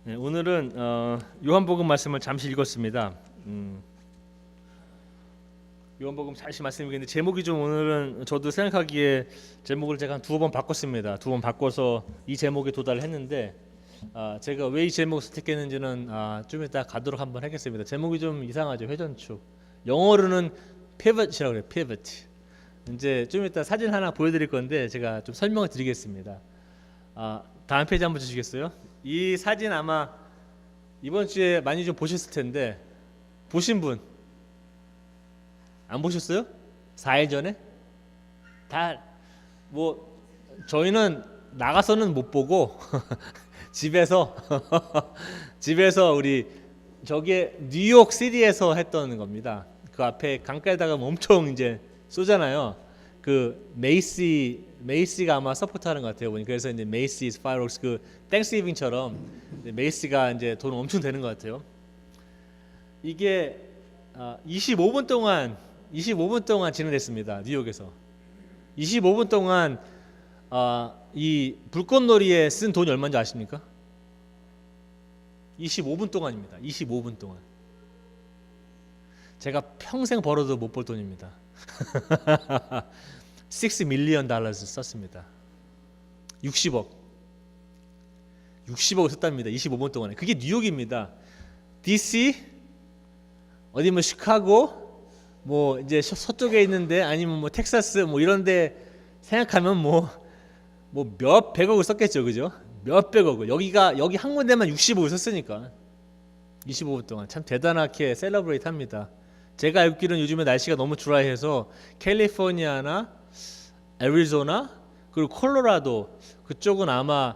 네, 오늘은 요한복음 말씀을 잠시 읽었습니다. 요한복음 잠시 말씀이겠는데 제목이 좀 오늘은 저도 생각하기에 제목을 제가 한 두어 번 바꿨습니다. 두 번 바꿔서 이 제목에 도달을 했는데 제가 왜 이 제목을 선택했는지는 좀 이따 가도록 한번 하겠습니다. 제목이 좀 이상하죠. 회전축. 영어로는 pivot이라고 그래요. pivot. 이제 좀 이따 사진 하나 보여드릴 건데 제가 좀 설명을 드리겠습니다. 다음 페이지 한번 주시겠어요? 이 사진 아마 이번 주에 많이 좀 보셨을 텐데 보신 분 안 보셨어요? 4일 전에? 다 뭐 저희는 나가서는 못 보고 집에서 집에서 우리 저게 뉴욕 시티에서 했던 겁니다. 그 앞에 강가에다가 엄청 이제 쏘잖아요. 그 메이시가 아마 서포트하는 것 같아요. 그래서 이제 메이시's fireworks 그 땡스기빙처럼 메이시가 이제 돈 엄청 되는 것 같아요. 이게 25분 동안 진행됐습니다. 뉴욕에서 25분 동안 이 불꽃놀이에 쓴 돈이 얼마인지 아십니까? 25분 동안입니다. 25분 동안. 제가 평생 벌어도 못 벌 돈입니다. 6 밀리언 달러 썼습니다. 60억을 썼답니다. 25분 동안에. 그게 뉴욕입니다. DC 어디 뭐 시카고 뭐 이제 서쪽에 있는데 아니면 뭐 텍사스 뭐 이런데 생각하면 뭐 몇 백억을 썼겠죠, 그죠? 몇 백억을 여기 한 군데만 60억을 썼으니까 25분 동안 참 대단하게 셀러브레이트합니다. 제가 알기로는 요즘에 날씨가 너무 드라이해서 캘리포니아나 애리조나 그리고 콜로라도 그쪽은 아마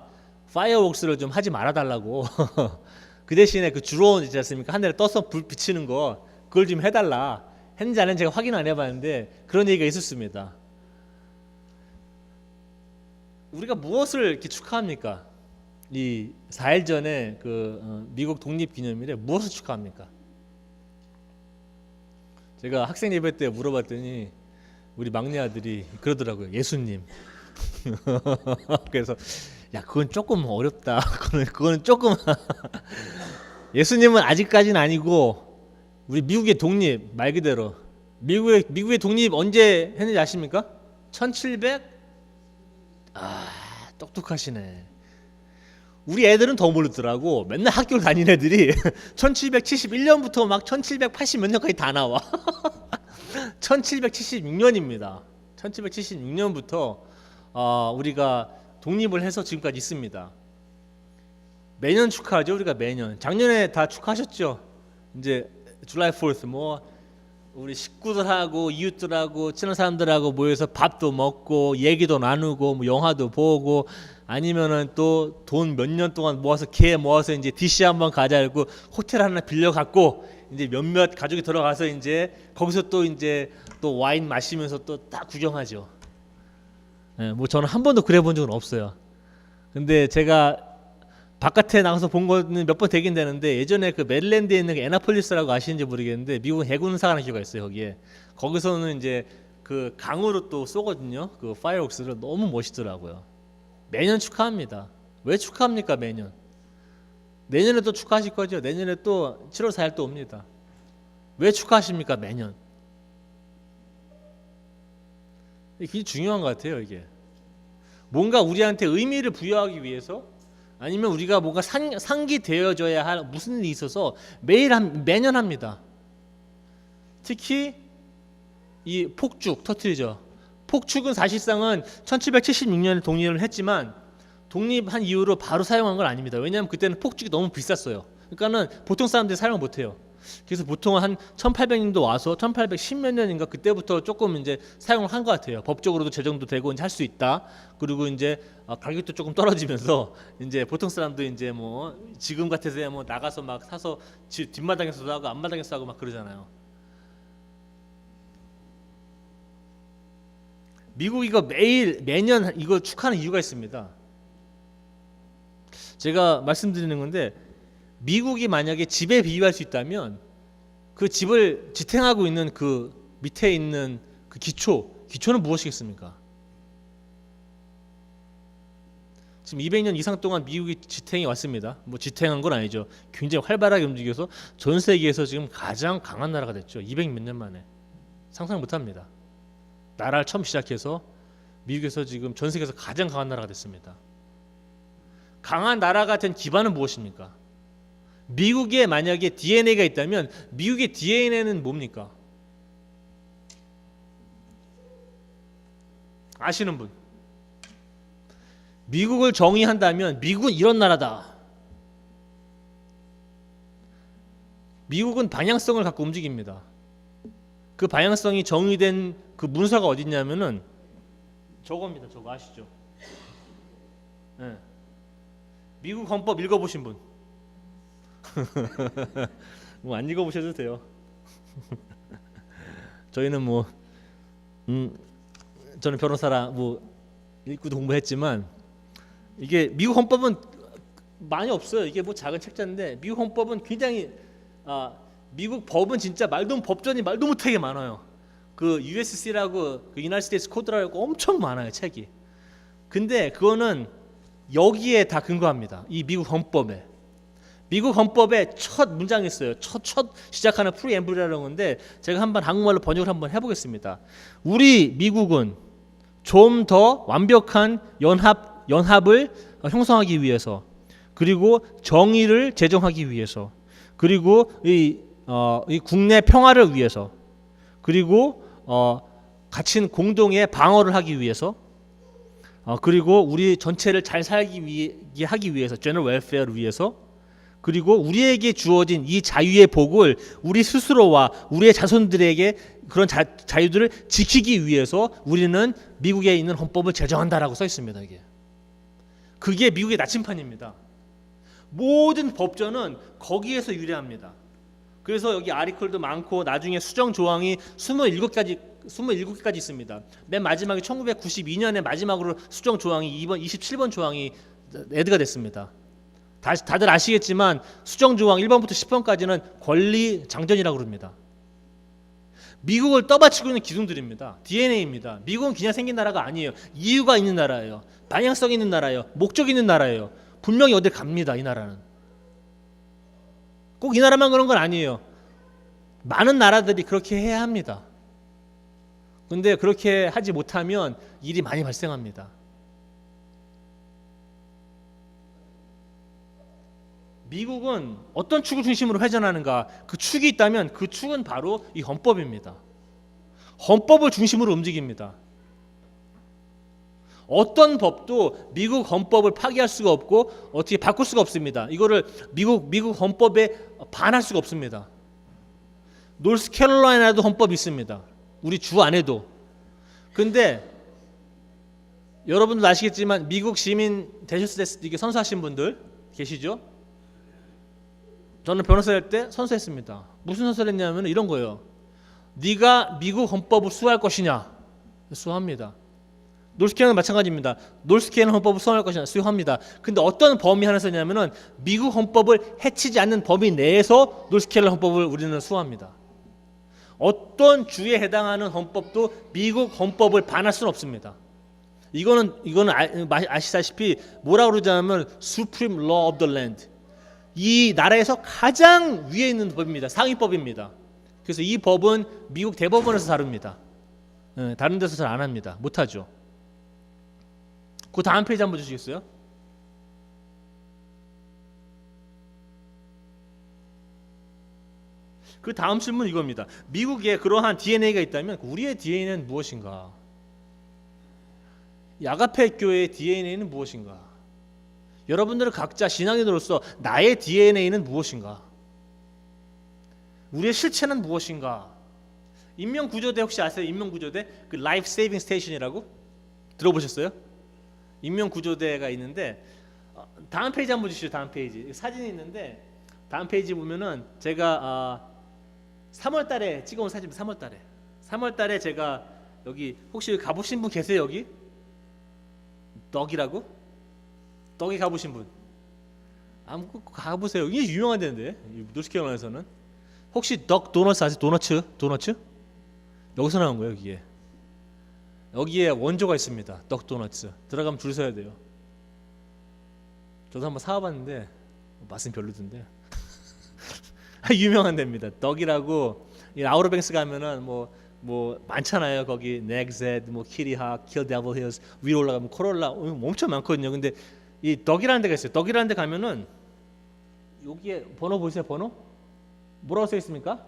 파이어웍스를 좀 하지 말아달라고 그 대신에 그 드론 있지 않습니까? 하늘에 떠서 불 비치는 거 그걸 좀 해달라 했는지 안 했는지 제가 확인 안 해봤는데 그런 얘기가 있었습니다. 우리가 무엇을 이렇게 축하합니까? 이 4일 전에 그 미국 독립기념일에 무엇을 축하합니까? 제가 학생 예배 때 물어봤더니 우리 막내 아들이 그러더라고요. 예수님. 그래서 야 그건 조금 어렵다. 그거는 조금 예수님은 아직까지는 아니고 우리 미국의 독립 말 그대로 미국의 독립 언제 했는지 아십니까? 1700? 똑똑하시네. 우리 애들은 더 모르더라고. 맨날 학교를 다니는 애들이 1771년부터 막 1780 몇 년까지 다 나와. 1776년입니다. 1776년부터 우리가 독립을 해서 지금까지 있습니다. 매년 축하하죠. 우리가 매년. 작년에 다 축하하셨죠. 이제 July 4th 뭐 우리 식구들하고 이웃들하고 친한 사람들하고 모여서 밥도 먹고 얘기도 나누고 뭐 영화도 보고 아니면은 또 돈 몇 년 동안 모아서 모아서 이제 DC 한번 가자 하고 호텔 하나 빌려 갖고 이제 몇몇 가족이 들어가서 이제 거기서 또 이제 또 와인 마시면서 또 딱 구경하죠. 예, 뭐 저는 한 번도 그래 본 적은 없어요. 근데 제가 바깥에 나가서 본 거는 몇 번 되긴 되는데 예전에 그 메릴랜드에 있는 그 애나폴리스라고 아시는지 모르겠는데 미국 해군사관 학교가 있어요. 거기서는 이제 그 강으로 또 쏘거든요. 그 파이어웍스를 너무 멋있더라고요. 매년 축하합니다. 왜 축하합니까? 매년. 내년에 또 축하하실 거죠. 내년에 또 7월 4일 또 옵니다. 왜 축하하십니까? 매년. 이게 중요한 것 같아요. 이게 뭔가 우리한테 의미를 부여하기 위해서 아니면 우리가 뭔가 상기되어져야 할 무슨 일이 있어서 매년 합니다. 특히 이 폭죽 터뜨리죠. 폭죽은 사실상은 1776년에 독립을 했지만 독립한 이후로 바로 사용한 건 아닙니다. 왜냐하면 그때는 폭죽이 너무 비쌌어요. 그러니까는 보통 사람들이 사용을 못해요. 그래서 보통 한 1800년도 와서 1810몇 년인가 그때부터 조금 이제 사용을 한 것 같아요. 법적으로도 제정도 되고 이제 할 수 있다. 그리고 이제 가격도 조금 떨어지면서 이제 보통 사람도 이제 뭐 지금 같아서야 뭐 나가서 막 사서 집 뒷마당에서도 하고 앞마당에서 하고 막 그러잖아요. 미국 이거 매년 이거 축하하는 이유가 있습니다. 제가 말씀드리는 건데 미국이 만약에 집에 비유할 수 있다면 그 집을 지탱하고 있는 그 밑에 있는 그 기초는 무엇이겠습니까? 지금 200년 이상 동안 미국이 지탱해 왔습니다. 뭐 지탱한 건 아니죠. 굉장히 활발하게 움직여서 전 세계에서 지금 가장 강한 나라가 됐죠. 200 몇 년 만에. 상상 못합니다. 나라를 처음 시작해서 미국에서 지금 전 세계에서 가장 강한 나라가 됐습니다. 강한 나라가 된 기반은 무엇입니까? 미국에 만약에 DNA가 있다면 미국의 DNA는 뭡니까? 아시는 분? 미국을 정의한다면 미국은 이런 나라다. 미국은 방향성을 갖고 움직입니다. 그 방향성이 정의된 그 문서가 어디 있냐면은 저겁니다. 저거 아시죠? 네. 미국 헌법 읽어보신 분? 뭐 안 읽어보셔도 돼요. 저희는 뭐 저는 변호사라 뭐 읽고도 공부했지만 이게 미국 헌법은 많이 없어요. 이게 뭐 작은 책자인데 미국 헌법은 굉장히 미국 법은 진짜 법전이 말도 못하게 많아요. 그 USC라고 그 유나이티드 스테이트 코드라고 엄청 많아요 책이. 근데 그거는 여기에 다 근거합니다. 이 미국 헌법에. 미국 헌법에 첫 문장이 있어요. 첫 시작하는 프리앰블이라는 건데 제가 한번 한국말로 번역을 한번 해보겠습니다. 우리 미국은 좀 더 완벽한 연합을 형성하기 위해서, 그리고 정의를 제정하기 위해서, 그리고 이 국내 평화를 위해서, 그리고 갇힌 공동의 방어를 하기 위해서, 그리고 우리 전체를 잘 살기 하기 위해서, 제너럴 웰페어를 위해서, 그리고 우리에게 주어진 이 자유의 복을 우리 스스로와 우리의 자손들에게 그런 자유들을 지키기 위해서 우리는 미국에 있는 헌법을 제정한다라고 써 있습니다. 그게 미국의 나침판입니다. 모든 법전은 거기에서 유래합니다. 그래서 여기 아리클도 많고 나중에 수정 조항이 27개까지 있습니다. 맨 마지막에 1992년에 마지막으로 수정 조항이 27번 조항이 애드가 됐습니다. 다들 아시겠지만 수정 조항 1번부터 10번까지는 권리 장전이라고 그럽니다. 미국을 떠받치고 있는 기둥들입니다. DNA입니다. 미국은 그냥 생긴 나라가 아니에요. 이유가 있는 나라예요. 방향성 있는 나라예요. 목적 있는 나라예요. 분명히 어딜 갑니다. 이 나라는. 꼭 이 나라만 그런 건 아니에요. 많은 나라들이 그렇게 해야 합니다. 그런데 그렇게 하지 못하면 일이 많이 발생합니다. 미국은 어떤 축을 중심으로 회전하는가? 그 축이 있다면 그 축은 바로 이 헌법입니다. 헌법을 중심으로 움직입니다. 어떤 법도 미국 헌법을 파기할 수가 없고 어떻게 바꿀 수가 없습니다. 이거를 미국 헌법에 반할 수가 없습니다. 노스캐롤라이나도 헌법이 있습니다. 우리 주 안에도. 근데 여러분도 아시겠지만 미국 시민 되셨을 때 이게 선서하신 분들 계시죠? 저는 변호사 할 때 선서했습니다. 무슨 선서를 했냐면 이런 거예요. 네가 미국 헌법을 수호할 것이냐? 수호합니다. 노스캐롤라이나는 마찬가지입니다. 노스캐롤라이나 헌법을 수호할 것이냐? 수호합니다. 근데 어떤 범위 안에서 냐면은 미국 헌법을 해치지 않는 범위 내에서 노스캐롤라이나 헌법을 우리는 수호합니다. 어떤 주에 해당하는 헌법도 미국 헌법을 반할 수는 없습니다. 이거는 아시다시피 뭐라고 그러자면 Supreme Law of the Land. 이 나라에서 가장 위에 있는 법입니다. 상위법입니다. 그래서 이 법은 미국 대법원에서 다룹니다. 다른 데서 잘 안 합니다. 못하죠. 그 다음 페이지 한번 주시겠어요? 그 다음 질문 이겁니다. 미국에 그러한 DNA가 있다면 우리의 DNA는 무엇인가? 야가페 교회의 DNA는 무엇인가? 여러분들은 각자 신앙인으로서 나의 DNA는 무엇인가? 우리의 실체는 무엇인가? 인명구조대 혹시 아세요? 인명구조대? 그 라이프 세이빙 스테이션이라고? 들어보셨어요? 인명구조대가 있는데 다음 페이지 한번 주시죠. 다음 페이지. 사진이 있는데 다음 페이지 보면은 제가 3월 달에 찍어온 사진입니다. 3월 달에 제가 여기 혹시 가보신 분 계세요? 여기? 덕이라고? 덕에 가보신 분? 꼭 가보세요. 이게 유명한 데인데 노스캐롤라이나에서는. 혹시 덕 도너츠 아세요? 도너츠? 여기서 나온 거예요. 여기에 원조가 있습니다. 덕 도너츠. 들어가면 줄 서야 돼요. 저도 한번 사와봤는데 맛은 별로던데. 유명한 데입니다. 덕이라고 아우터뱅스 가면은 뭐 많잖아요. 거기 넥셋, 뭐 키리하, 킬 데블 힐스 위로 올라가면 코롤라 엄청 많거든요. 근데 이 덕이라는 데가 있어요. 덕이라는 데 가면은 여기에 번호 보이세요? 번호? 뭐라고 써 있습니까?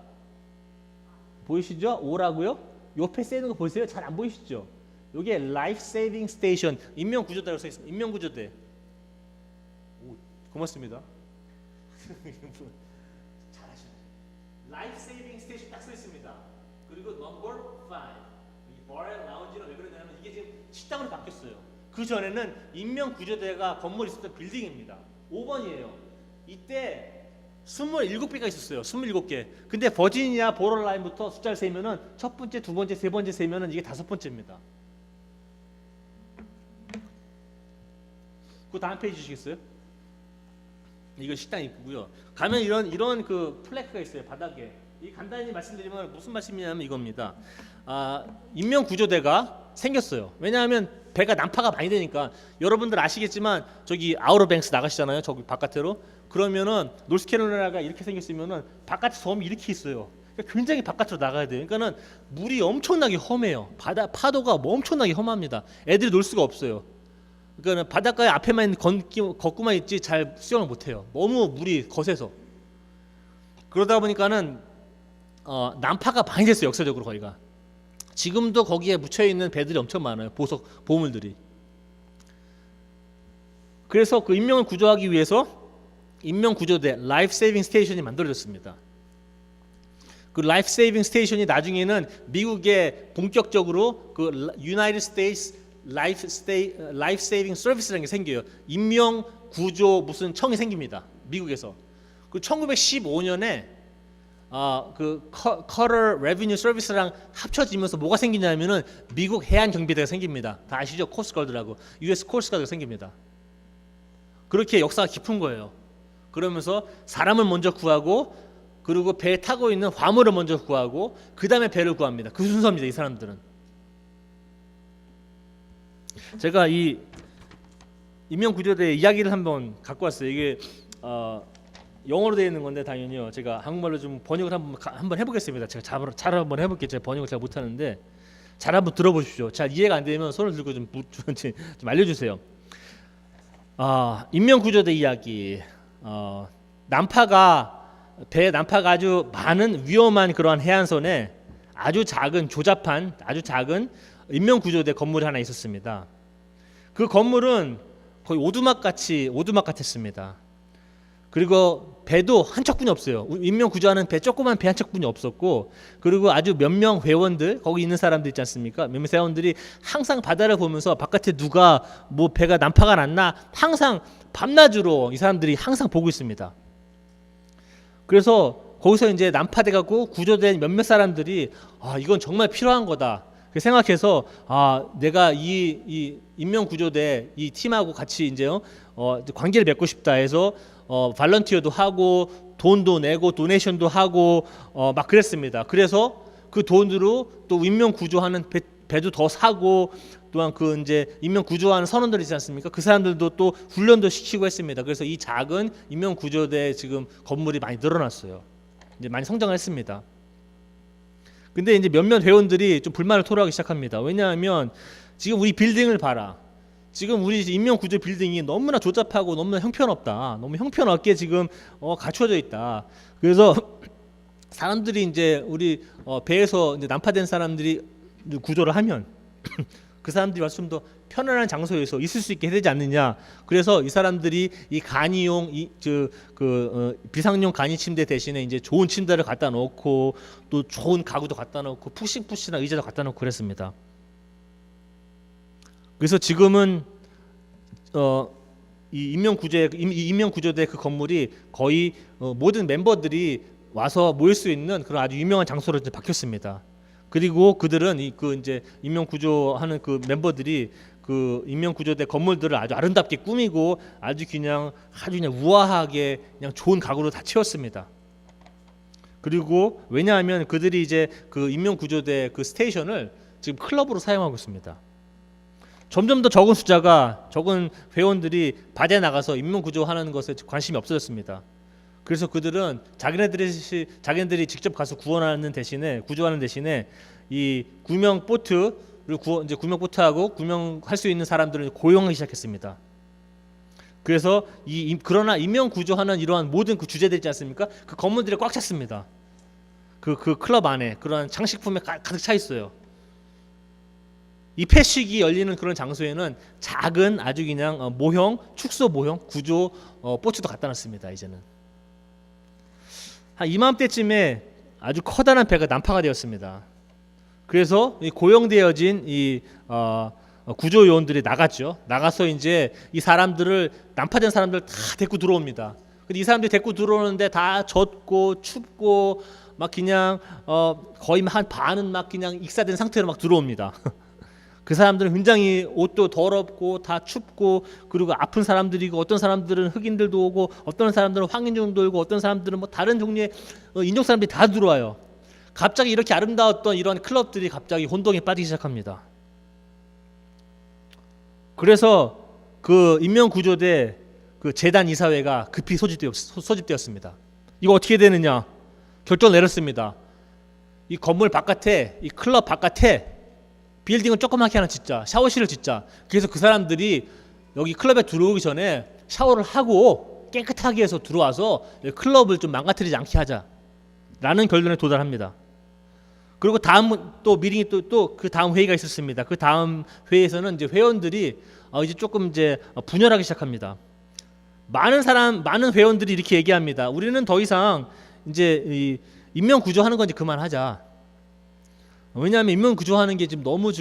보이시죠? 5라고요? 옆에 써 있는 거 보이세요? 잘 안 보이시죠? 여기에 라이프 세이빙 스테이션 인명구조대라고 써 있습니다. 인명구조대. 오, 고맙습니다. 잘하시네. 라이프 세이빙 스테이션 딱 써 있습니다. 그리고 넘버 5. 이 바앤 라운지는 왜 그러냐면 이게 지금 식당으로 바뀌었어요. 그 전에는 인명구조대가 건물이 있었던 빌딩입니다. 5번이에요. 이때 27개가 있었어요. 27개. 근데 버지니아 보러라인부터 숫자를 세면은 첫 번째, 두 번째, 세 번째 세면은 이게 다섯 번째입니다. 그 다음 페이지 주시겠어요? 이거 식당 입구고요. 가면 이런 그 플래크가 있어요. 바닥에. 이 간단히 말씀드리면 무슨 말씀이냐면 이겁니다. 인명구조대가 생겼어요. 왜냐하면 배가 난파가 많이 되니까. 여러분들 아시겠지만 저기 아우터뱅스 나가시잖아요. 저기 바깥으로. 그러면은 노스캐롤라이나가 이렇게 생겼으면은 바깥에 섬이 이렇게 있어요. 그러니까 굉장히 바깥으로 나가야 돼요. 그러니까는 물이 엄청나게 험해요. 파도가 엄청나게 험합니다. 애들이 놀 수가 없어요. 그러니까 바닷가에 앞에만 걷고만 있지 잘 수영을 못해요. 너무 물이 거세서. 그러다 보니까는 난파가 많이 됐어요. 역사적으로 거기가. 지금도 거기에 묻혀 있는 배들이 엄청 많아요. 보물들이. 그래서 그 인명을 구조하기 위해서 인명구조대 라이프 세이빙 스테이션이 만들어졌습니다. 그 라이프 세이빙 스테이션이 나중에는 미국에 본격적으로 그 유나이티드 스테이츠 라이프 세이빙 서비스라는 게 생겨요. 인명 구조 무슨 청이 생깁니다. 미국에서. 그 1915년에 그 커터 레비뉴 서비스랑 합쳐지면서 뭐가 생기냐면은 미국 해안 경비대가 생깁니다. 다 아시죠? 코스트가드라고 US 코스트가드가 생깁니다. 그렇게 역사가 깊은 거예요. 그러면서 사람을 먼저 구하고 그리고 배에 타고 있는 화물을 먼저 구하고 그 다음에 배를 구합니다. 그 순서입니다. 이 사람들은. 제가 이 인명구조대 이야기를 한번 갖고 왔어요. 이게 영어로 되어 있는 건데 당연히요. 제가 한국말로 좀 번역을 한번 해보겠습니다. 제가 잘 한번 해볼게요. 제가 번역을 잘 못하는데 잘 한번 들어보십시오. 잘 이해가 안 되면 손을 들고 좀 알려주세요. 인명구조대 이야기. 배 난파가 아주 많은 위험한 그러한 해안선에 아주 작은 조잡한 아주 작은 인명구조대 건물이 하나 있었습니다. 그 건물은 거의 오두막 같았습니다. 그리고 배도 한 척분이 없어요. 인명구조하는 배 조그만 배 한 척분이 없었고, 그리고 아주 몇 명 회원들 거기 있는 사람들 있지 않습니까? 몇몇 회원들이 항상 바다를 보면서 바깥에 누가 뭐 배가 난파가 났나 항상 밤낮으로 이 사람들이 항상 보고 있습니다. 그래서 거기서 이제 난파돼 갖고 구조된 몇몇 사람들이 이건 정말 필요한 거다. 생각해서 내가 이 인명구조대 이 팀하고 같이 이제요 관계를 맺고 싶다 해서 발런티어도 하고 돈도 내고 도네이션도 하고 막 그랬습니다. 그래서 그 돈으로 또 인명구조하는 배도 더 사고 또한 그 이제 인명구조하는 선원들 있지 않습니까? 그 사람들도 또 훈련도 시키고 했습니다. 그래서 이 작은 인명구조대 지금 건물이 많이 늘어났어요. 이제 많이 성장을 했습니다. 근데 이제 몇몇 회원들이 좀 불만을 토로하기 시작합니다. 왜냐하면 지금 우리 빌딩을 봐라. 지금 우리 인명구조 빌딩이 너무나 조잡하고 너무나 형편없다. 너무 형편없게 지금 갖춰져 있다. 그래서 사람들이 이제 우리 배에서 이제 난파된 사람들이 구조를 하면 그 사람들이 와서 좀 더 편안한 장소에서 있을 수 있게 해야 되지 않느냐. 그래서 이 사람들이 이 간이용 비상용 간이 침대 대신에 이제 좋은 침대를 갖다 놓고 또 좋은 가구도 갖다 놓고 푹신푹신한 의자도 갖다 놓고 그랬습니다. 그래서 지금은 이 인명구조대 그 건물이 거의 모든 멤버들이 와서 모일 수 있는 그런 아주 유명한 장소로 이제 바뀌었습니다. 그리고 그들은 그 이제 인명구조하는 그 멤버들이 그 인명구조대 건물들을 아주 아름답게 꾸미고 아주 그냥 우아하게 그냥 좋은 가구로 다 채웠습니다. 그리고 왜냐하면 그들이 이제 그 인명구조대 그 스테이션을 지금 클럽으로 사용하고 있습니다. 점점 더 적은 숫자가 적은 회원들이 바다에 나가서 인명 구조하는 것에 관심이 없어졌습니다. 그래서 그들은 자기네들이 직접 가서 구원하는 대신에 구조하는 대신에 이 구명 보트를 이제 구명 보트하고 구명할 수 있는 사람들을 고용하기 시작했습니다. 그래서 그러나 인명 구조하는 이러한 모든 그 주제들 있지 않습니까? 그 건물들이 꽉 찼습니다. 그 클럽 안에 그러한 장식품에 가득 차 있어요. 이 폐식이 열리는 그런 장소에는 작은 아주 그냥 모형, 축소 모형, 구조 보트도 갖다 놨습니다. 이제는 한 이맘때쯤에 아주 커다란 배가 난파가 되었습니다. 그래서 이 고용되어진 이 구조 요원들이 나갔죠. 나가서 이제 이 사람들을 난파된 사람들 다 데리고 들어옵니다. 근데 이 사람들이 데리고 들어오는데 다 젖고 춥고 막 그냥 거의 한 반은 막 그냥 익사된 상태로 막 들어옵니다. 그 사람들은 굉장히 옷도 더럽고 다 춥고 그리고 아픈 사람들이고 어떤 사람들은 흑인들도 오고 어떤 사람들은 황인종도 오고 어떤 사람들은 뭐 다른 종류의 인종 사람들이 다 들어와요. 갑자기 이렇게 아름다웠던 이런 클럽들이 갑자기 혼동에 빠지기 시작합니다. 그래서 그 인명구조대 그 재단 이사회가 급히 소집되었습니다. 이거 어떻게 되느냐 결정을 내렸습니다. 이 건물 바깥에 이 클럽 바깥에 빌딩을 조그맣게 하나 짓자. 샤워실을 짓자. 그래서 그 사람들이 여기 클럽에 들어오기 전에 샤워를 하고 깨끗하게 해서 들어와서 클럽을 좀 망가뜨리지 않게 하자. 라는 결론에 도달합니다. 그리고 다음 또 미팅이 또 그 다음 회의가 있었습니다. 그 다음 회의에서는 이제 회원들이 이제 조금 이제 분열하기 시작합니다. 많은 회원들이 이렇게 얘기합니다. 우리는 더 이상 이제 이 인명 구조하는 건 이제 그만하자. 왜냐하면 인명 구조하는 게 지금 너무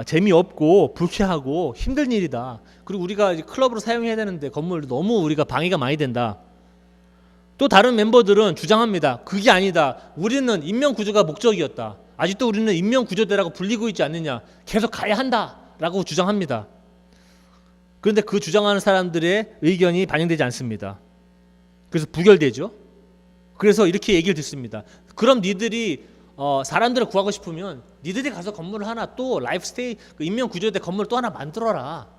재미없고 불쾌하고 힘든 일이다. 그리고 우리가 이제 클럽으로 사용해야 되는데 건물 너무 우리가 방해가 많이 된다. 또 다른 멤버들은 주장합니다. 그게 아니다. 우리는 인명 구조가 목적이었다. 아직도 우리는 인명 구조대라고 불리고 있지 않느냐. 계속 가야 한다라고 주장합니다. 그런데 그 주장하는 사람들의 의견이 반영되지 않습니다. 그래서 부결되죠. 그래서 이렇게 얘기를 듣습니다. 그럼 니들이 사람들을 구하고 싶으면 니들이 가서 건물을 하나 또 라이프스테이 인명 구조대 건물 또 하나 만들어라.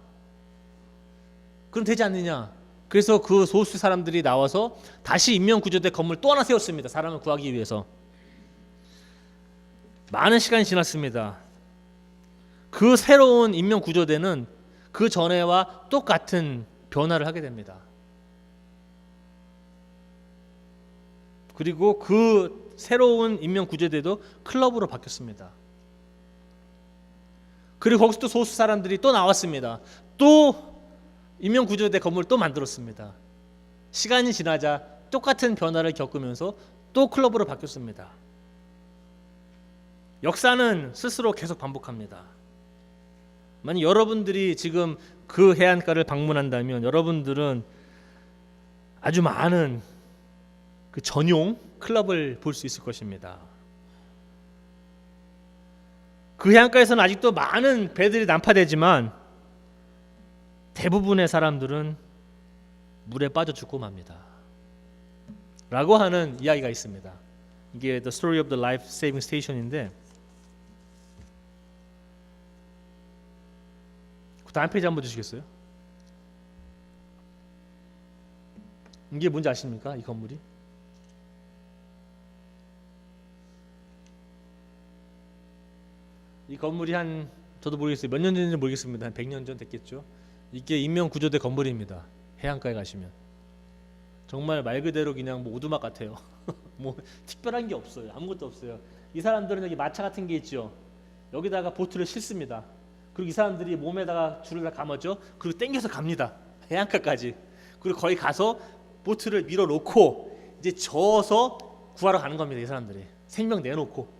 그럼 되지 않느냐. 그래서 그 소수 사람들이 나와서 다시 인명 구조대 건물 또 하나 세웠습니다. 사람을 구하기 위해서. 많은 시간이 지났습니다. 그 새로운 인명 구조대는 그 전에와 똑같은 변화를 하게 됩니다. 그리고 그 새로운 인명 구조대도 클럽으로 바뀌었습니다. 그리고 거기서 또 소수 사람들이 또 나왔습니다. 또 인명 구조대 건물을 또 만들었습니다. 시간이 지나자 똑같은 변화를 겪으면서 또 클럽으로 바뀌었습니다. 역사는 스스로 계속 반복합니다. 만약 여러분들이 지금 그 해안가를 방문한다면 여러분들은 아주 많은 그 전용 클럽을 볼 수 있을 것입니다. 그 해안가에서는 아직도 많은 배들이 난파되지만 대부분의 사람들은 물에 빠져 죽고 맙니다. 라고 하는 이야기가 있습니다. 이게 The Story of the Life Saving Station인데 그 다음 페이지 한번 주시겠어요? 이게 뭔지 아십니까? 이 건물이? 이 건물이 한 저도 모르겠어요. 몇 년 전인지 모르겠습니다. 한 100년 전 됐겠죠. 이게 인명구조대 건물입니다. 해안가에 가시면 정말 말 그대로 그냥 뭐 오두막 같아요. 뭐 특별한 게 없어요. 아무것도 없어요. 이 사람들은 여기 마차 같은 게 있죠. 여기다가 보트를 싣습니다. 그리고 이 사람들이 몸에다가 줄을 다 감았죠. 그리고 땡겨서 갑니다. 해안가까지. 그리고 거기 가서 보트를 밀어 놓고 이제 저어서 구하러 가는 겁니다. 이 사람들이 생명 내놓고.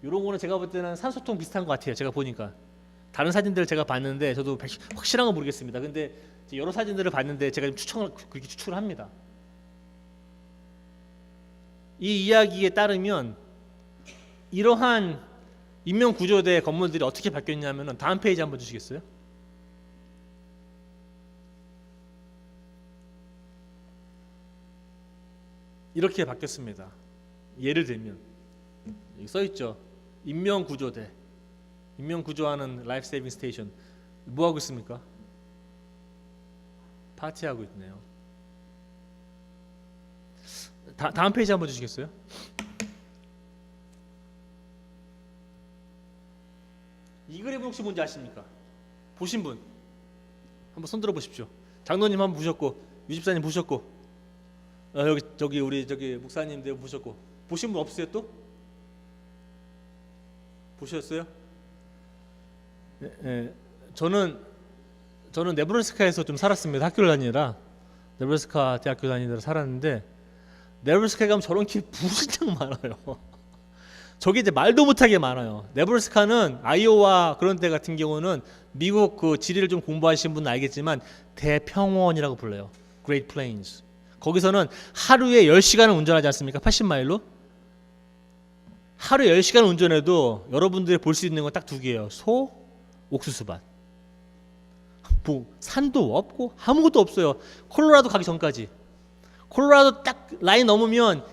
이런 거는 제가 볼 때는 산소통 비슷한 것 같아요. 제가 보니까 다른 사진들을 제가 봤는데 저도 확실한 건 모르겠습니다. 근데 여러 사진들을 봤는데 제가 그렇게 추측을 합니다. 이 이야기에 따르면 이러한 인명구조대 건물들이 어떻게 바뀌었냐면 다음 페이지 한번 주시겠어요? 이렇게 바뀌었습니다. 예를 들면 여기 써 있죠. 인명구조대. 인명 구조하는 라이프 세이빙 스테이션 뭐 하고 있습니까? 파티하고 있네요. 다음 페이지 한번 주시겠어요? 이 그림 혹시 뭔지 아십니까? 보신 분 한번 손 들어 보십시오. 장로님 한번 보셨고, 유집사님 보셨고, 여기 우리 목사님들 보셨고, 보신 분 없으세요 또? 보셨어요? 네, 저는 네브라스카에서 좀 살았습니다. 학교를 다니느라 네브라스카 대학교 다니느라 살았는데, 네브라스카에 가면 저런 길 무진장 많아요. 저게 이제 말도 못하게 많아요. 네브라스카는 아이오와 그런 데 같은 경우는 미국 그 지리를 좀 공부하신 분은 알겠지만 대평원이라고 불러요. Great Plains. 거기서는 하루에 10시간을 운전하지 않습니까? 80마일로? 하루에 10시간 운전해도 여러분들이 볼 수 있는 건 딱 두 개예요. 소, 옥수수밭. 뭐 산도 없고 아무것도 없어요. 콜로라도 가기 전까지. 콜로라도 딱 라인 넘으면,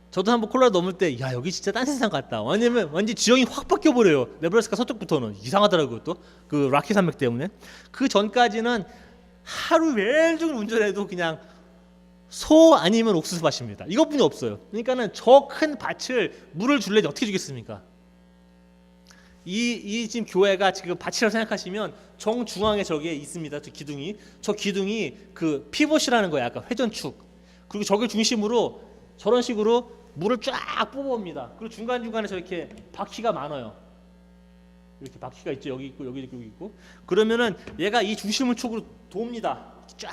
저도 한번 콜로라도 넘을 때, 야 여기 진짜 딴 세상 같다. 왜냐면 완전 지형이 확 바뀌어 버려요. 네브라스카 서쪽부터는 이상하더라고요. 또 그 라키 산맥 때문에. 그 전까지는 하루 매일 종일 운전해도 그냥 소 아니면 옥수수밭입니다. 이것뿐이 없어요. 그러니까는 저 큰 밭을 물을 줄래 어떻게 주겠습니까? 이 지금 교회가 지금 밭이라고 생각하시면 정중앙에 저기에 있습니다. 저 기둥이 그 피봇이라는 거예요. 아까 회전축. 그리고 저걸 중심으로 저런 식으로 물을 쫙 뽑아옵니다. 그리고 중간중간에 저렇게 바퀴가 많아요. 이렇게 바퀴가 있죠. 여기 있고 여기 있고. 그러면은 얘가 이 중심을 축으로 돕니다. 쫙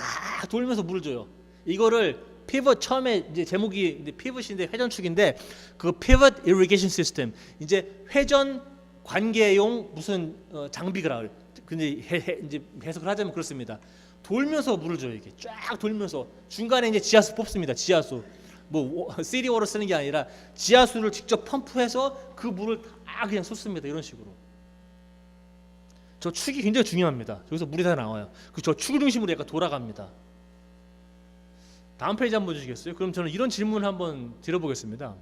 돌면서 물을 줘요. 이거를 피벗, 처음에 이제 제목이 피벗인데 회전축인데, 그 피벗 이리게이션 시스템, 이제 회전 관계용 무슨 장비가 그래. 근데 이제 해석을 하자면 그렇습니다. 돌면서 물을 줘요. 이게 쫙 돌면서 중간에 이제 지하수 뽑습니다. 지하수. 뭐 시리워를 쓰는 게 아니라 지하수를 직접 펌프해서 그 물을 다 그냥 쏟습니다. 이런 식으로. 저 축이 굉장히 중요합니다. 여기서 물이 다 나와요. 그 저 축을 중심으로 약간 돌아갑니다. 다음 페이지 한번 주시겠어요? 그럼 저는 이런 질문을 한번 드려보겠습니다.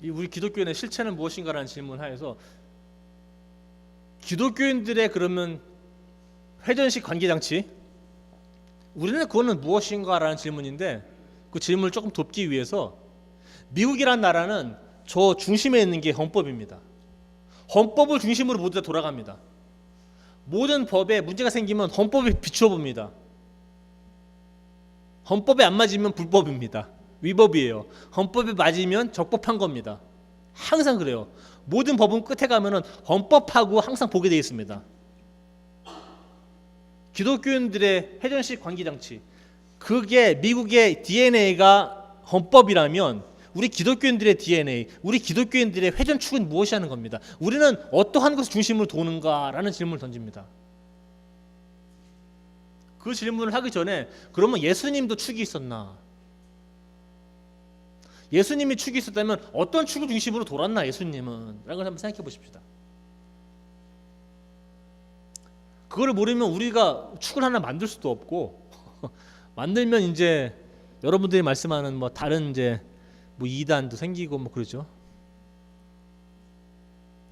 우리 기독교인의 실체는 무엇인가라는 질문 하에서, 기독교인들의 그러면 회전식 관계장치, 우리는 그거는 무엇인가라는 질문인데, 그 질문을 조금 돕기 위해서, 미국이란 나라는 저 중심에 있는 게 헌법입니다. 헌법을 중심으로 모두 다 돌아갑니다. 모든 법에 문제가 생기면 헌법에 비추어 봅니다. 헌법에 안 맞으면 불법입니다. 위법이에요. 헌법에 맞으면 적법한 겁니다. 항상 그래요. 모든 법은 끝에 가면은 헌법하고 항상 보게 되어 있습니다. 기독교인들의 회전식 관계장치, 그게 미국의 DNA가 헌법이라면, 우리 기독교인들의 DNA, 우리 기독교인들의 회전축은 무엇이 하는 겁니다. 우리는 어떠한 것을 중심으로 도는가라는 질문을 던집니다. 그 질문을 하기 전에, 그러면 예수님도 축이 있었나? 예수님이 축이 있었다면 어떤 축을 중심으로 돌았나 예수님은? 라는 걸 한번 생각해 보십시다. 그거를 모르면 우리가 축을 하나 만들 수도 없고 만들면 이제 여러분들이 말씀하는 뭐 다른 이제 뭐 이단도 생기고 뭐 그러죠.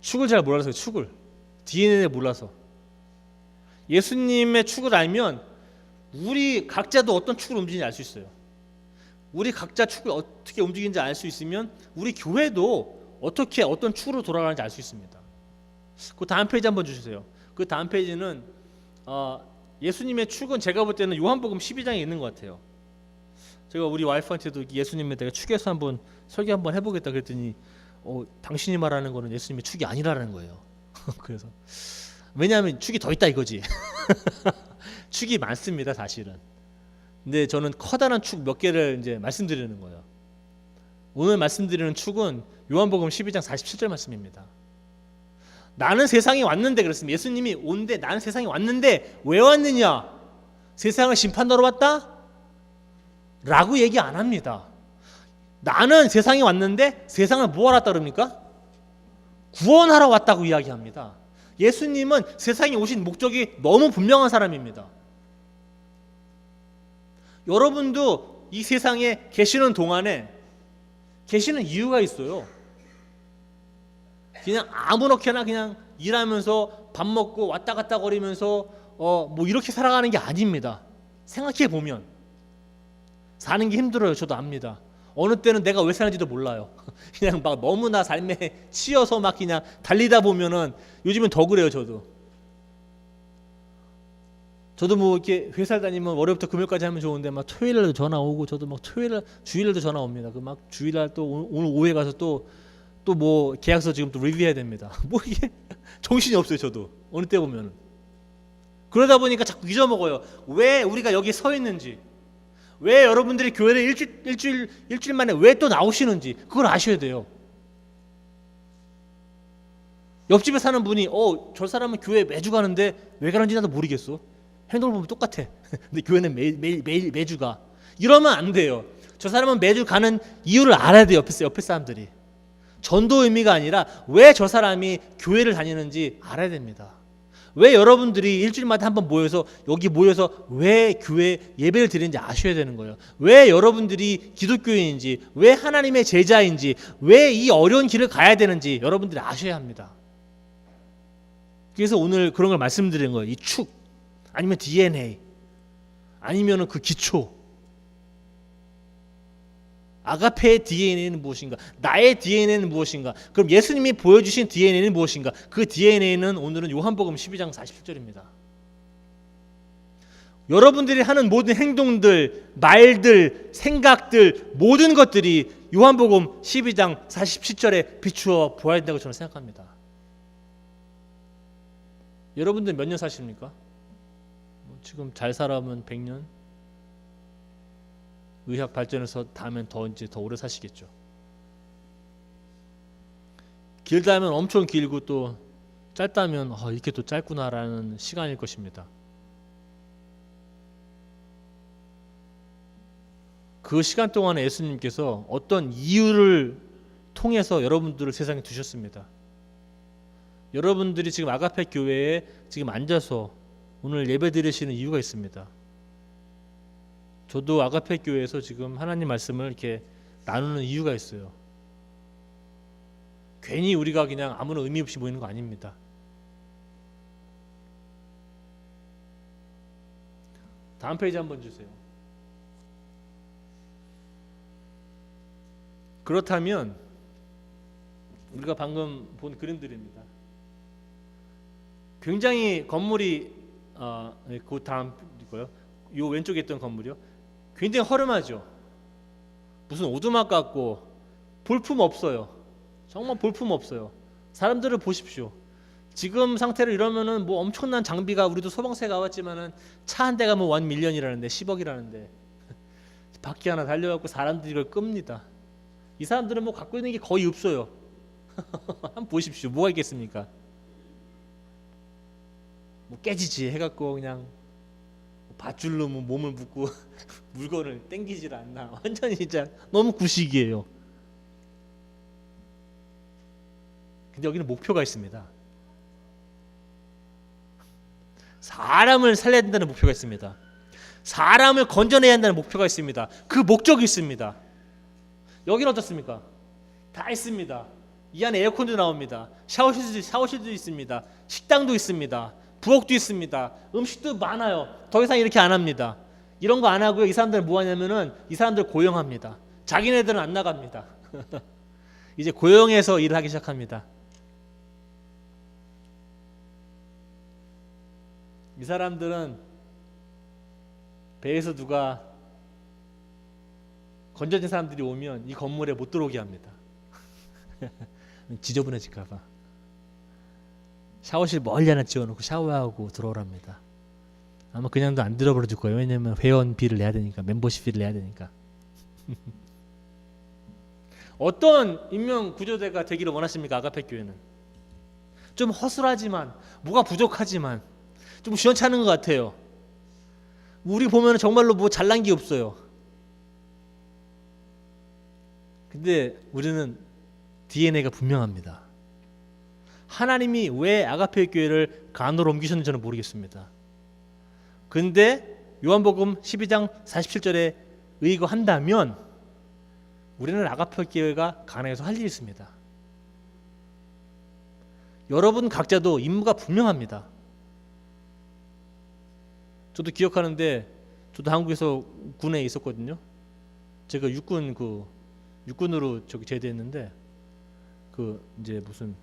축을 잘 몰라서, 축을 DNA를 몰라서. 예수님의 축을 알면 우리 각자도 어떤 축을 움직이는지 알 수 있어요. 우리 각자 축을 어떻게 움직이는지 알 수 있으면 우리 교회도 어떻게 어떤 축으로 돌아가는지 알 수 있습니다. 그 다음 페이지 한번 주세요. 그 다음 페이지는 예수님의 축은 제가 볼 때는 요한복음 12장에 있는 것 같아요. 제가 우리 와이프한테도 예수님에 대해 축에서 한번 설교 한번 해보겠다 그랬더니 당신이 말하는 거는 예수님의 축이 아니라는 거예요. 그래서 왜냐하면 축이 더 있다 이거지. 축이 많습니다 사실은. 근데 저는 커다란 축 몇 개를 이제 말씀드리는 거예요. 오늘 말씀드리는 축은 요한복음 12장 47절 말씀입니다. 나는 세상에 왔는데, 그렇습니다. 예수님이 온데 나는 세상에 왔는데 왜 왔느냐? 세상을 심판하러 왔다? 라고 얘기 안 합니다. 나는 세상에 왔는데 세상을 뭐하러 왔다 그럽니까? 구원하러 왔다고 이야기합니다. 예수님은 세상에 오신 목적이 너무 분명한 사람입니다. 여러분도 이 세상에 계시는 동안에 계시는 이유가 있어요. 그냥 아무렇게나 그냥 일하면서 밥 먹고 왔다 갔다 거리면서 뭐 이렇게 살아가는 게 아닙니다. 생각해 보면 사는 게 힘들어요. 저도 압니다. 어느 때는 내가 왜 사는지도 몰라요. 그냥 막 너무나 삶에 치여서 막 그냥 달리다 보면은 요즘은 더 그래요. 저도 뭐 이렇게 회사를 다니면 월요일부터 금요일까지 하면 좋은데 막 토요일날도 전화 오고, 저도 막 주일날도 전화 옵니다. 그 막 주일날 또 오늘 오후에 가서 또 뭐 계약서 지금 또 리뷰해야 됩니다. 뭐 이게 정신이 없어요. 저도 어느 때 보면은. 그러다 보니까 자꾸 잊어먹어요. 왜 우리가 여기 서 있는지, 왜 여러분들이 교회를 일주일 만에 왜 또 나오시는지 그걸 아셔야 돼요. 옆집에 사는 분이 저 사람은 교회 매주 가는데 왜 가는지 나도 모르겠어. 행동을 보면 똑같아. 근데 교회는 매주 가. 이러면 안 돼요. 저 사람은 매주 가는 이유를 알아야 돼요. 옆에 사람들이. 전도 의미가 아니라 왜 저 사람이 교회를 다니는지 알아야 됩니다. 왜 여러분들이 일주일마다 한번 여기 모여서 왜 교회 예배를 드리는지 아셔야 되는 거예요. 왜 여러분들이 기독교인인지, 왜 하나님의 제자인지, 왜 이 어려운 길을 가야 되는지 여러분들이 아셔야 합니다. 그래서 오늘 그런 걸 말씀드리는 거예요. 이 축, 아니면 DNA, 아니면 그 기초. 아가페의 DNA는 무엇인가? 나의 DNA는 무엇인가? 그럼 예수님이 보여주신 DNA는 무엇인가? 그 DNA는 오늘은 요한복음 12장 47절입니다. 여러분들이 하는 모든 행동들, 말들, 생각들, 모든 것들이 요한복음 12장 47절에 비추어 보아야 된다고 저는 생각합니다. 여러분들 몇 년 사십니까? 지금 잘 살아면 100년? 의학 발전해서 다면 더 오래 사시겠죠. 길다면 엄청 길고 또 짧다면 이렇게 또 짧구나라는 시간일 것입니다. 그 시간 동안에 예수님께서 어떤 이유를 통해서 여러분들을 세상에 두셨습니다. 여러분들이 지금 아가페 교회에 지금 앉아서 오늘 예배 드리시는 이유가 있습니다. 저도 아가페 교회에서 지금 하나님 말씀을 이렇게 나누는 이유가 있어요. 괜히 우리가 그냥 아무런 의미 없이 모이는 거 아닙니다. 다음 페이지 한번 주세요. 그렇다면 우리가 방금 본 그림들입니다. 굉장히 건물이 그 다음 거요. 요 왼쪽에 있던 건물이요. 굉장히 허름하죠. 무슨 오두막 같고 볼품 없어요. 정말 볼품 없어요. 사람들을 보십시오. 지금 상태로 이러면은 뭐 엄청난 장비가, 우리도 소방서에 가봤지만은 차 한 대가 뭐 1밀리언이라는데 10억이라는데 바퀴 하나 달려갖고 사람들이 이걸 끕니다. 이 사람들은 뭐 갖고 있는 게 거의 없어요. 한번 보십시오. 뭐가 있겠습니까? 뭐 깨지지 해갖고 그냥 밧줄로 몸을 묶고 물건을 땡기질 않나. 완전히 진짜 너무 구식이에요. 근데 여기는 목표가 있습니다. 사람을 살려야 된다는 목표가 있습니다. 사람을 건져내야 한다는 목표가 있습니다. 그 목적이 있습니다. 여기는 어떻습니까? 다 있습니다. 이 안에 에어컨도 나옵니다. 샤워실도 있습니다. 식당도 있습니다. 부엌도 있습니다. 음식도 많아요. 더 이상 이렇게 안 합니다. 이런 거 안 하고요. 이 사람들은 뭐 하냐면은 이 사람들 고용합니다. 자기네들은 안 나갑니다. 이제 고용해서 일을 하기 시작합니다. 이 사람들은 배에서 누가 건져진 사람들이 오면 이 건물에 못 들어오게 합니다. 지저분해질까 봐. 샤워실 멀리 하나 지어놓고 샤워하고 들어오랍니다. 아마 그냥도 안 들어버려줄 거예요. 왜냐면 회원비를 내야 되니까, 멤버십비를 내야 되니까. 어떤 인명 구조대가 되기를 원하십니까? 아가페 교회는 좀 허술하지만, 뭐가 부족하지만 좀 시원찮은 것 같아요. 우리 보면 정말로 뭐 잘난 게 없어요. 근데 우리는 DNA가 분명합니다. 하나님이 왜 아가페 교회를 간호로 옮기셨는지 저는 모르겠습니다. 근데 요한복음 12장 47절에 의거한다면 우리는 아가페 교회가 가나에서 할 일이 있습니다. 여러분 각자도 임무가 분명합니다. 저도 기억하는데 저도 한국에서 군에 있었거든요. 제가 육군으로 제대했는데 이제 무슨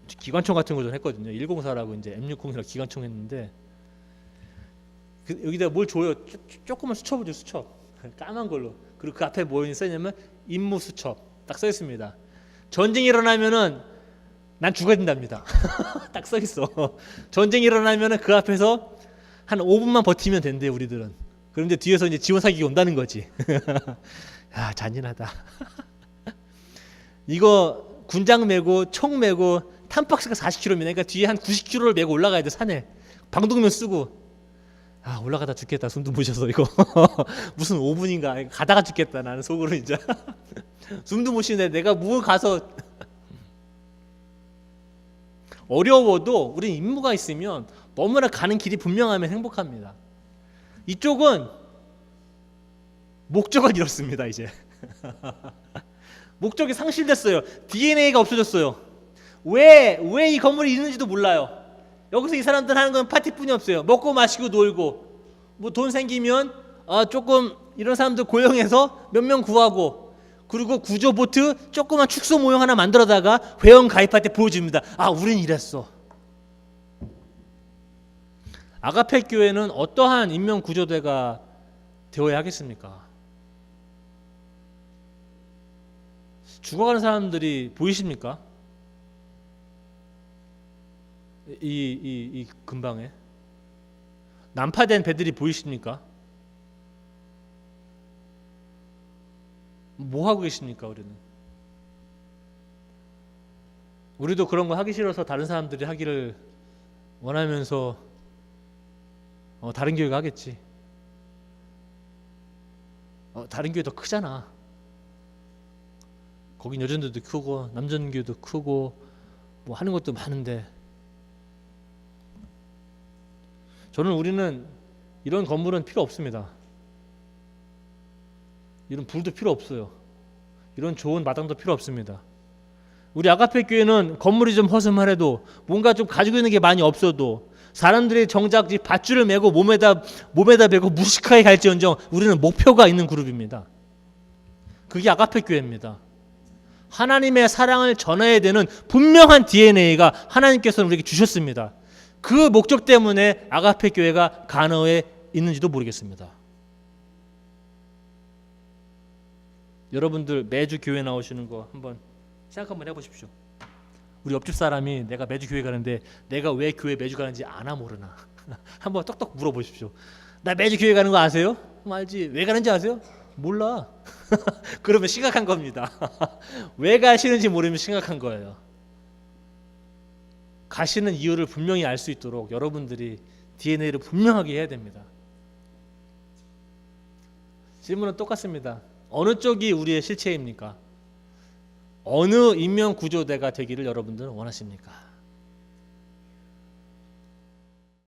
기관총 같은 걸 좀 했거든요. 104라고 이제 M60이라고 기관총 했는데 여기다 뭘 줘요? 조그만 수첩을 줘, 수첩. 까만 걸로. 그리고 그 앞에 뭐 써있냐면 임무 수첩 딱 써 있습니다. 전쟁이 일어나면은 난 죽어야 된답니다. 딱 써 있어. 전쟁이 일어나면은 그 앞에서 한 5분만 버티면 된대요, 우리들은. 그런데 뒤에서 이제 지원 사격이 온다는 거지. 야, 잔인하다. 이거 군장 메고 총 메고 탄박스가 40kg입니다. 그러니까 뒤에 한 90kg를 메고 올라가야 돼, 산에. 방독면 쓰고. 아, 올라가다 죽겠다. 숨도 못 쉬어서 이거. 무슨 5분인가 가다가 죽겠다. 나는 속으로 이제. 숨도 못 쉬는데 내가 뭘 가서 어려워도 우리 임무가 있으면 너무나 가는 길이 분명하면 행복합니다. 이쪽은 목적을 잃었습니다. 이제 목적이 상실됐어요. DNA가 없어졌어요. 왜 이 건물이 있는지도 몰라요. 여기서 이 사람들 하는 건 파티뿐이 없어요. 먹고 마시고 놀고 뭐 돈 생기면 조금 이런 사람들 고용해서 몇 명 구하고, 그리고 구조보트 조그만 축소 모형 하나 만들어다가 회원 가입할 때 보여줍니다. 아, 우린 이랬어. 아가페 교회는 어떠한 인명 구조대가 되어야 하겠습니까? 죽어가는 사람들이 보이십니까? 이 근방에 난파된 배들이 보이십니까? 뭐 하고 계십니까? 우리도 그런 거 하기 싫어서 다른 사람들이 하기를 원하면서 다른 교회가 하겠지. 다른 교회 더 크잖아. 거긴 여전도도 크고 남전교도 크고 뭐 하는 것도 많은데, 우리는 이런 건물은 필요 없습니다. 이런 불도 필요 없어요. 이런 좋은 마당도 필요 없습니다. 우리 아가페 교회는 건물이 좀 허름하래도 뭔가 좀 가지고 있는 게 많이 없어도 사람들이 정작 밧줄을 메고 몸에다 메고 무식하게 갈지언정 우리는 목표가 있는 그룹입니다. 그게 아가페 교회입니다. 하나님의 사랑을 전해야 되는 분명한 DNA가 하나님께서는 우리에게 주셨습니다. 그 목적 때문에 아가페 교회가 가너에 있는지도 모르겠습니다. 여러분들 매주 교회 나오시는 거 한번 생각 한번 해보십시오. 우리 옆집 사람이 내가 매주 교회 가는데 내가 왜 교회 매주 가는지 아나 모르나 한번 떡떡 물어보십시오. 나 매주 교회 가는 거 아세요? 알지. 왜 가는지 아세요? 몰라. 그러면 심각한 겁니다. 왜 가시는지 모르면 심각한 거예요. 가시는 이유를 분명히 알 수 있도록 여러분들이 DNA를 분명하게 해야 됩니다. 질문은 똑같습니다. 어느 쪽이 우리의 실체입니까? 어느 인명 구조대가 되기를 여러분들은 원하십니까?